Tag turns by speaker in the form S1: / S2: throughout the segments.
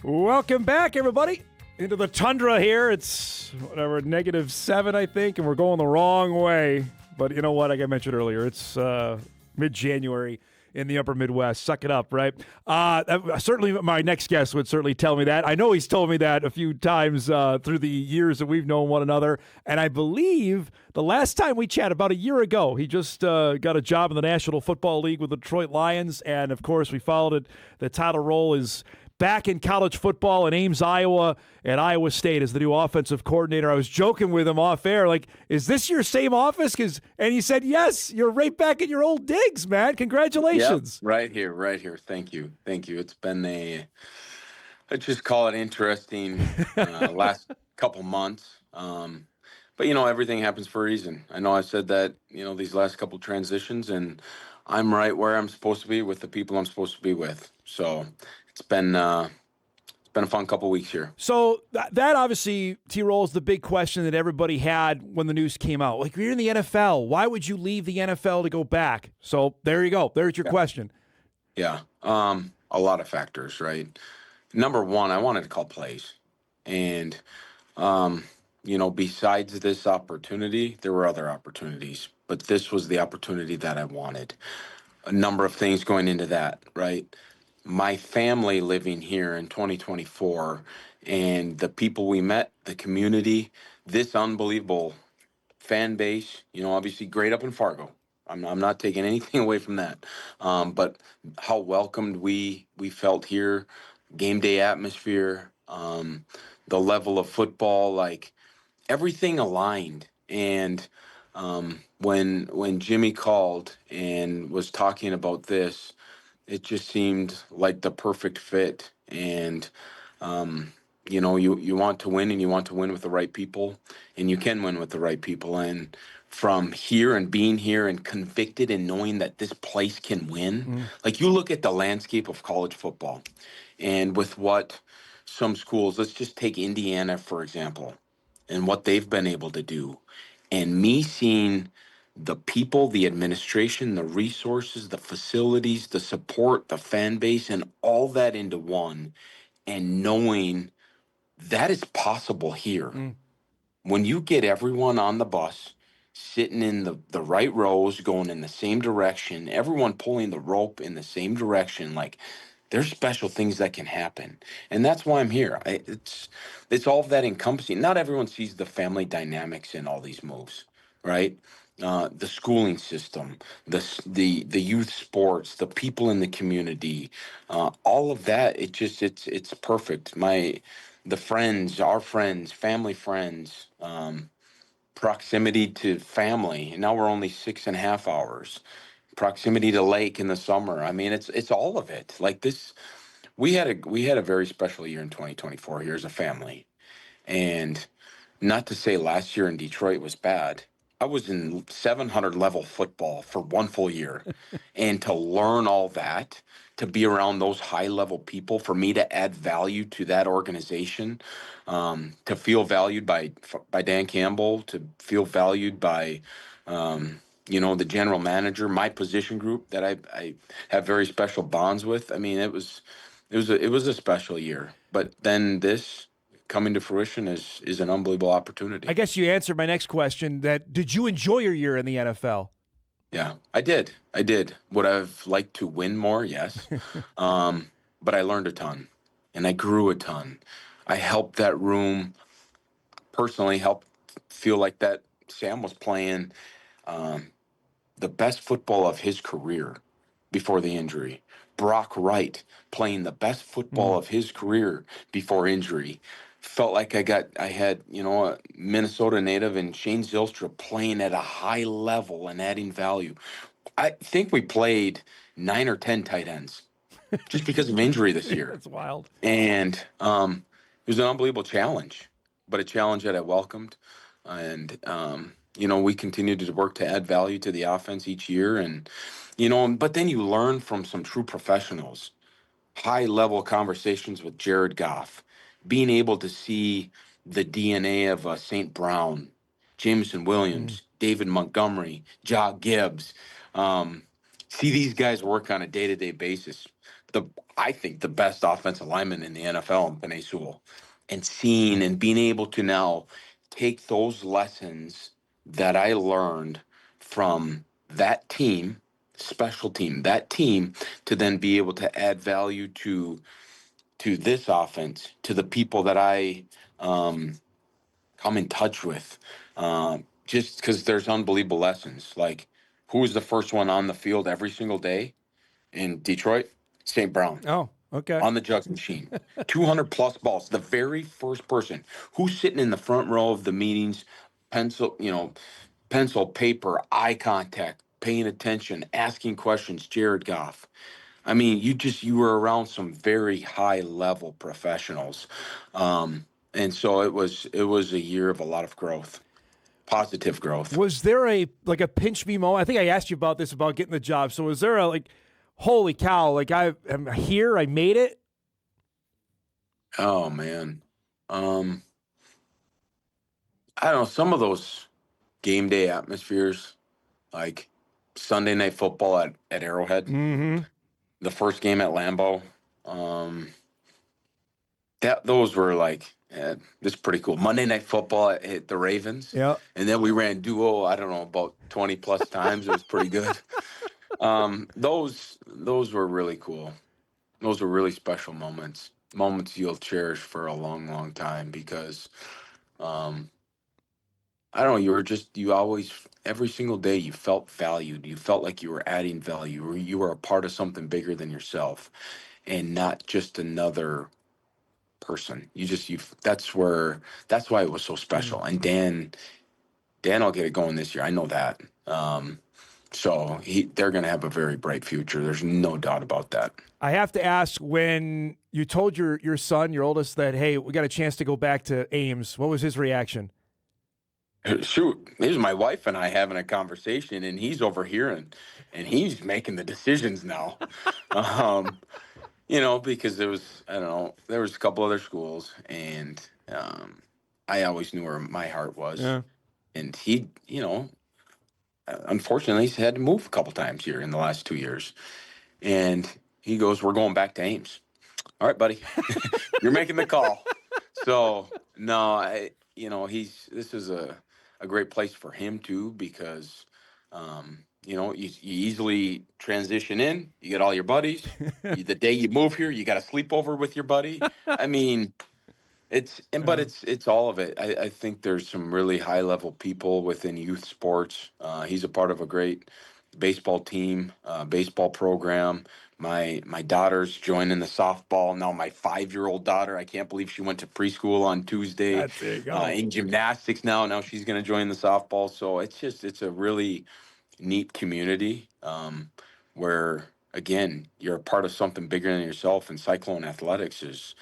S1: Welcome back, everybody, into the tundra here. It's -7, I think, and we're going the wrong way. But you know what? Like I mentioned earlier, it's mid-January in the upper Midwest. Suck it up, right? Certainly, my next guest would certainly tell me that. I know he's told me that a few times through the years that we've known one another. And I believe the last time we chatted, about a year ago, he just got a job in the National Football League with the Detroit Lions. And, of course, we followed it. The title role is back in college football in Ames, Iowa, at Iowa State as the new offensive coordinator. I was joking with him off air, like, is this your same office? And he said, yes, you're right back in your old digs, man. Congratulations.
S2: Yep, right here. Thank you. It's been I just call it interesting last couple months. But, everything happens for a reason. I know I said that, these last couple transitions, and I'm right where I'm supposed to be with the people I'm supposed to be with. So it's been a fun couple weeks here.
S1: So that obviously, T-Roll, is the big question that everybody had when the news came out. Like, you're in the NFL. Why would you leave the NFL to go back? So there you go. There's your question.
S2: Yeah. A lot of factors, right? Number one, I wanted to call plays. And, besides this opportunity, there were other opportunities. But this was the opportunity that I wanted. A number of things going into that, right? My family living here in 2024 and the people we met, the community, this unbelievable fan base, obviously great up in Fargo. I'm not taking anything away from that. But how welcomed we felt here, game day atmosphere, the level of football, like everything aligned. And when Jimmy called and was talking about this, it just seemed like the perfect fit. And you want to win, and you want to win with the right people, and you can win with the right people. And from here and being here and convicted and knowing that this place can win, like you look at the landscape of college football, and with what some schools, let's just take Indiana, for example, and what they've been able to do. And me seeing the people, the administration, the resources, the facilities, the support, the fan base, and all that into one, and knowing that is possible here. When you get everyone on the bus, sitting in the right rows, going in the same direction, everyone pulling the rope in the same direction, like there's special things that can happen. And that's why I'm here. It's all of that encompassing. Not everyone sees the family dynamics in all these moves, right? The schooling system, the youth sports, the people in the community, all of that. It's perfect. The friends, our friends, family friends, proximity to family. And now we're only 6.5 hours. Proximity to lake in the summer. I mean, it's all of it. Like this, we had a very special year in 2024 here as a family. And not to say last year in Detroit was bad. I was in 700 level football for one full year. And to learn all that, to be around those high level people, for me to add value to that organization, to feel valued by Dan Campbell, to feel valued by, the general manager, my position group that I have very special bonds with. I mean, it was a special year. But then this coming to fruition is an unbelievable opportunity.
S1: I guess you answered my next question. Did you enjoy your year in the NFL?
S2: Yeah, I did. Would I've liked to win more? Yes. But I learned a ton, and I grew a ton. I helped that room personally, helped feel like that Sam was playing the best football of his career before the injury. Brock Wright playing the best football of his career before injury. Felt like I had, a Minnesota native and Shane Zylstra playing at a high level and adding value. I think we played 9 or 10 tight ends just because of injury this year.
S1: That's wild.
S2: And it was an unbelievable challenge, but a challenge that I welcomed. And, we continued to work to add value to the offense each year. And, but then you learn from some true professionals, high level conversations with Jared Goff, being able to see the DNA of St. Brown, Jameson Williams, David Montgomery, Ja Gibbs, see these guys work on a day-to-day basis. the I think the best offensive lineman in the NFL in Penei Sewell, and seeing and being able to now take those lessons that I learned from that team, special team, that team, to then be able to add value to this offense, to the people that I come in touch with, just because there's unbelievable lessons. Like, who was the first one on the field every single day in Detroit? St. Brown
S1: Oh, okay.
S2: on the jug machine, 200 plus balls. The very first person who's sitting in the front row of the meetings, pencil, pencil, paper, eye contact, paying attention, asking questions. Jared Goff. I mean, you were around some very high level professionals, and so it was a year of a lot of growth, positive growth.
S1: Was there a pinch me moment? I think I asked you about this about getting the job. So was there a holy cow, I am here, I made it?
S2: Oh man, I don't know, some of those game day atmospheres, like Sunday night football at Arrowhead,
S1: Mm-hmm.
S2: the first game at Lambeau. That those were like, this is pretty cool. Monday Night Football at the Ravens,
S1: Yeah.
S2: and then we ran duo. I don't know, about 20 plus times. It was pretty good. Those were really cool. Those were really special moments. Moments you'll cherish for a long, long time because, I don't know. You always, every single day, you felt valued. You felt like you were adding value, or you were a part of something bigger than yourself, and not just another person. That's why it was so special. And Dan will get it going this year. I know that. So they're going to have a very bright future. There's no doubt about that.
S1: I have to ask, when you told your son, your oldest, that, hey, we got a chance to go back to Ames, what was his reaction?
S2: Shoot, it was my wife and I having a conversation, and he's over here and he's making the decisions now. um, because I don't know, there was a couple other schools, and I always knew where my heart was.
S1: Yeah.
S2: And he, unfortunately, he's had to move a couple times here in the last 2 years. And he goes, "We're going back to Ames." All right, buddy, you're making the call. So no, this is a great place for him too, because you easily transition in. You get all your buddies. The day you move here, you got a sleepover with your buddy. I mean, it's all of it. I think there's some really high level people within youth sports. He's a part of a great baseball team, baseball program. My daughter's joining the softball now. My 5-year-old daughter, I can't believe she went to preschool on Tuesday.
S1: There you go.
S2: In gymnastics now. Now she's going to join the softball. So it's a really neat community, where again you're a part of something bigger than yourself. And Cyclone Athletics is,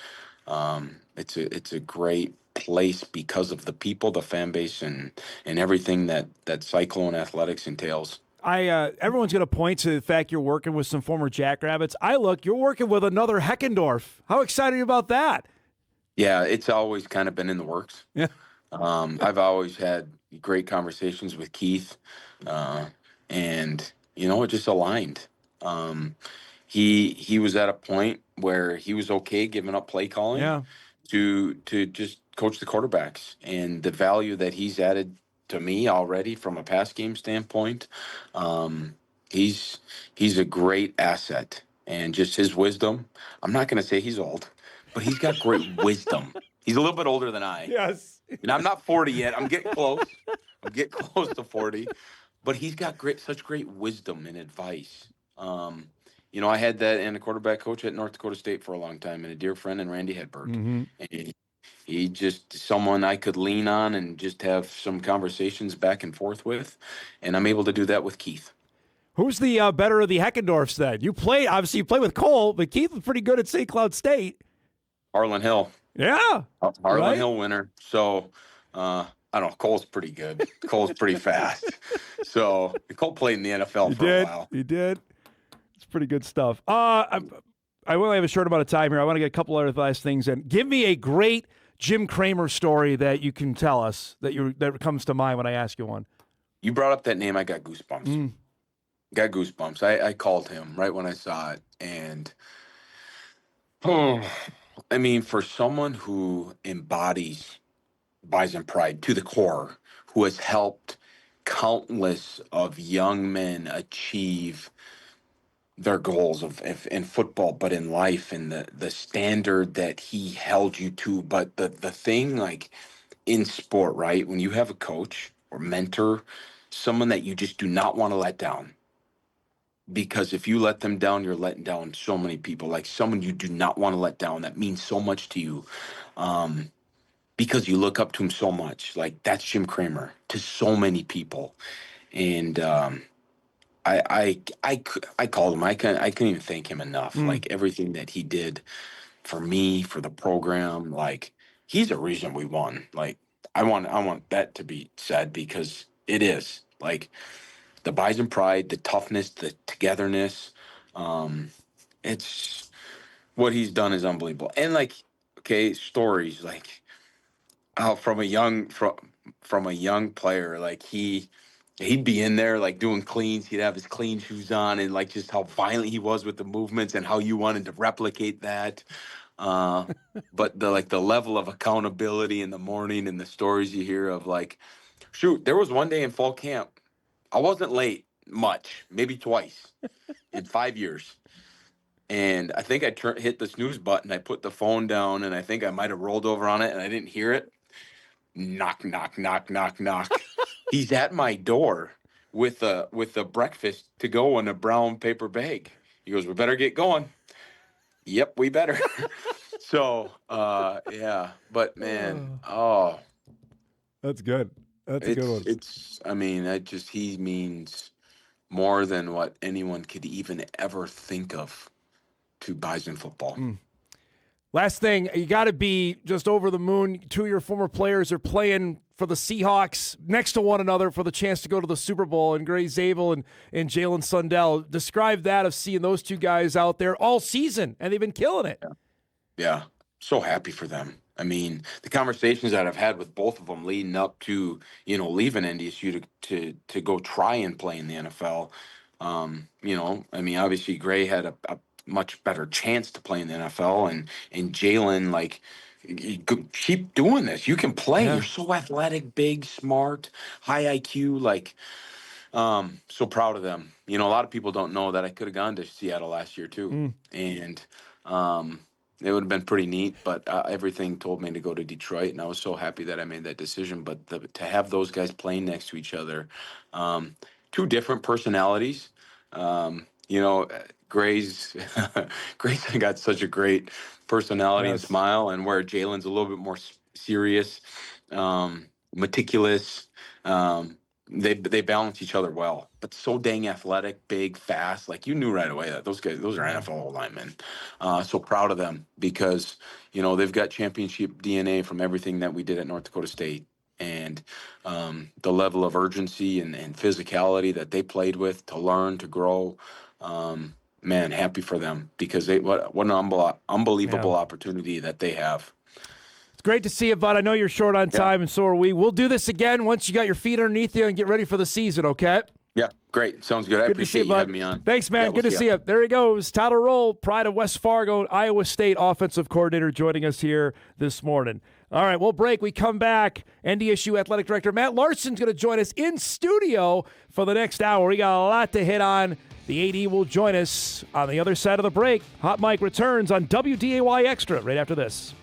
S2: it's a great place because of the people, the fan base, and everything that Cyclone Athletics entails.
S1: Everyone's going to point to the fact you're working with some former Jackrabbits. You're working with another Heckendorf. How excited are you about that?
S2: Yeah, it's always kind of been in the works.
S1: Yeah.
S2: I've always had great conversations with Keith, and it just aligned. He was at a point where he was okay giving up play calling,
S1: Yeah.
S2: to just coach the quarterbacks, and the value that he's added to me already from a pass game standpoint. He's a great asset, and just his wisdom. I'm not going to say he's old, but he's got great wisdom. He's a little bit older than I.
S1: Yes.
S2: And I'm not 40 yet. I'm getting close. I'm getting close to 40. But he's got such great wisdom and advice. I had that and a quarterback coach at North Dakota State for a long time, and a dear friend in Randy Hedberg.
S1: Mm-hmm.
S2: And he just someone I could lean on and just have some conversations back and forth with. And I'm able to do that with Keith.
S1: Who's the better of the Heckendorfs then? You played with Cole, but Keith was pretty good at St. Cloud State.
S2: Harlan Hill.
S1: Yeah.
S2: Harlan
S1: right?
S2: Hill winner. So, I don't know. Cole's pretty good. Cole's pretty fast. So Cole played in the NFL a while.
S1: He did. It's pretty good stuff. I only have a short amount of time here. I want to get a couple other last things in. Give me a great Jim Kramer story that you can tell us that comes to mind when I ask you one.
S2: You brought up that name. I got goosebumps. Got goosebumps. I called him right when I saw it, and Oh, I mean, for someone who embodies Bison Pride to the core, who has helped countless of young men achieve their goals in football, but in life, and the standard that he held you to. But the thing, like in sport, right? When you have a coach or mentor, someone that you just do not want to let down, because if you let them down, you're letting down so many people. Like someone you do not want to let down that means so much to you. Um, because you look up to him so much. Like that's Jim Cramer to so many people. And I called him. I couldn't even thank him enough.
S1: Mm.
S2: Like everything that he did for me, for the program. Like he's a reason we won. Like I want that to be said because it is. Like the Bison pride, the toughness, the togetherness. Um, it's what he's done is unbelievable. And like, okay, stories like from a young player, like he'd be in there like doing cleans. He'd have his clean shoes on, and like just how violent he was with the movements and how you wanted to replicate that. Uh, but the level of accountability in the morning and the stories you hear of like, shoot, there was one day in fall camp, I wasn't late much, maybe twice in 5 years. And I think hit the snooze button. I put the phone down, and I think I might have rolled over on it, and I didn't hear it. Knock, knock, knock, knock, knock. He's at my door with a breakfast to go in a brown paper bag. He goes, "We better get going." Yep, we better. So, yeah, but man,
S1: Oh,
S2: oh,
S1: that's good. That's a good one.
S2: it's. I mean, that just he means more than what anyone could even ever think of to Bison football.
S1: Mm. Last thing, you got to be just over the moon. Two of your former players are playing for the Seahawks next to one another for the chance to go to the Super Bowl, and Gray Zabel and Jalen Sundell. Describe that of seeing those two guys out there all season, and they've been killing it.
S2: Yeah, so happy for them. I mean, the conversations that I've had with both of them leading up to leaving NDSU to go try and play in the NFL. I mean, obviously Gray had a much better chance to play in the NFL, and Jalen, like, keep doing this. You can play.
S1: Yeah.
S2: You're so athletic, big, smart, high IQ. Like, so proud of them. A lot of people don't know that I could have gone to Seattle last year too,
S1: Mm.
S2: and um, it would have been pretty neat. But everything told me to go to Detroit, and I was so happy that I made that decision. But to have those guys playing next to each other, two different personalities. Gray's Gray's got such a great personality and
S1: Yes.
S2: smile, and where Jalen's a little bit more serious, meticulous. Um, they balance each other well, but so dang athletic, big, fast. Like you knew right away that those are
S1: Yeah.
S2: NFL linemen. So proud of them because they've got championship DNA from everything that we did at North Dakota State, and the level of urgency and physicality that they played with to learn to grow. Man, happy for them because what an unbelievable
S1: Yeah.
S2: opportunity that they have.
S1: It's great to see you, bud. I know you're short on
S2: Yeah.
S1: time, and so are we. We'll do this again once you got your feet underneath you and get ready for the season, okay?
S2: Yeah, great. Sounds good. I
S1: Good to see
S2: appreciate
S1: you,
S2: you
S1: bud.
S2: having me on.
S1: Thanks, man.
S2: Yeah, we'll
S1: Good to see
S2: ya.
S1: you. There he goes. Tyler Roehl, pride of West Fargo, Iowa State offensive coordinator, joining us here this morning. All right, we'll break. We come back. NDSU Athletic Director Matt Larson's going to join us in studio for the next hour. We got a lot to hit on. The AD will join us on the other side of the break. Hot Mike returns on WDAY Extra right after this.